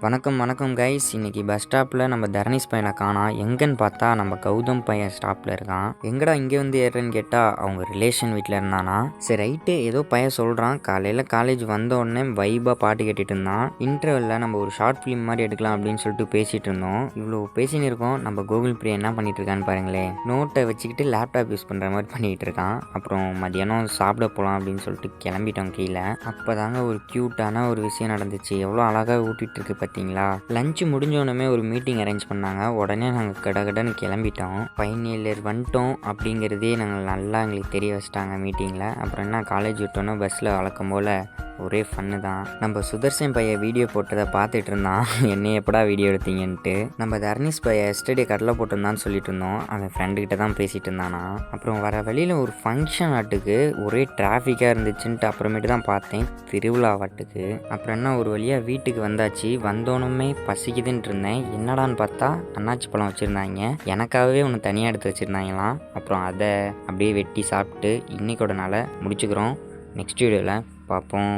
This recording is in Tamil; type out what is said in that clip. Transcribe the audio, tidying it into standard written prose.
வணக்கம் வணக்கம் கைஸ். இன்னைக்கு பஸ் ஸ்டாப்பில் நம்ம தர்னிஸ் பையனை காணோம். எங்கன்னு பார்த்தா நம்ம கௌதம் பையன் ஸ்டாப்பில் இருக்கான். எங்கடா இங்கே வந்து ஏறுறேன்னு கேட்டால் அவங்க ரிலேஷன் வீட்டில் இருந்தானா. சரி ரைட்டு, ஏதோ பையன் சொல்கிறான். காலையில் காலேஜ் வந்த உடனே வைபாக பாட்டு கேட்டுட்டு இருந்தான். இன்டர்வெல்ல நம்ம ஒரு ஷார்ட் ஃபிலிம் மாதிரி எடுக்கலாம் அப்படின்னு சொல்லிட்டு பேசிகிட்டு இருந்தோம். இவ்வளோ பேசின்னு இருக்கோம். நம்ம கூகுள் பிரியா என்ன பண்ணிட்டு இருக்கான்னு பாருங்களேன். நோட்டை வச்சுக்கிட்டு லேப்டாப் யூஸ் பண்ணுற மாதிரி பண்ணிகிட்டு இருக்கான். அப்புறம் மதியானம் சாப்பிட போகலாம் அப்படின்னு சொல்லிட்டு கிளம்பிட்டோம் கீழே. அப்போ தாங்க ஒரு க்யூட்டான ஒரு விஷயம் நடந்துச்சு. எவ்வளோ அழகாக ஊட்டிகிட்டு இருக்கு பார்த்தீங்களா. லஞ்ச் முடிஞ்சோடனே ஒரு மீட்டிங் அரேஞ்ச் பண்ணாங்க. உடனே நாங்கள் கடகடன்னு கிளம்பிட்டோம். ஃபைனல் இயர் வந்துட்டோம் அப்படிங்கிறதே நாங்கள் நல்லா எங்களுக்கு தெரிய வச்சிட்டாங்க மீட்டிங்கில். அப்புறம் என்ன, காலேஜ் விட்டோன்னே பஸ்ஸில் வழக்கம் போல் ஒரே ஃபன்னு தான். நம்ம சுதர்சன் பையன் வீடியோ போட்டதை பார்த்துட்டு இருந்தான். என்னை எப்படா வீடியோ எடுத்தீங்கன்ட்டு. நம்ம தர்னிஸ் பையன் எஸ்டர்டே கடலை போட்டிருந்தான்னு சொல்லிட்டு இருந்தோம். அவன் ஃப்ரெண்டுக்கிட்ட தான் பேசிகிட்டு இருந்தானா. அப்புறம் வர வழியில் ஒரு ஃபங்க்ஷன் ஆட்டுக்கு ஒரே டிராஃபிக்காக இருந்துச்சுன்ட்டு அப்புறமேட்டு தான் பார்த்தேன், திருவிழா வாட்டுக்கு. அப்புறம் என்ன, ஒரு வழியாக வீட்டுக்கு வந்தாச்சு. வந்தோனுமே பசிக்குதுன்ட்டு இருந்தேன். என்னடான்னு பார்த்தா அன்னாச்சி பழம் வச்சுருந்தாங்க. எனக்காகவே ஒன்று தனியாக எடுத்து வச்சுருந்தாங்களாம். அப்புறம் அதை அப்படியே வெட்டி சாப்பிட்டு இன்னைக்கோட நாளை முடிச்சுக்கிறோம். நெக்ஸ்ட் வீடியோவில் பார்ப்போம்.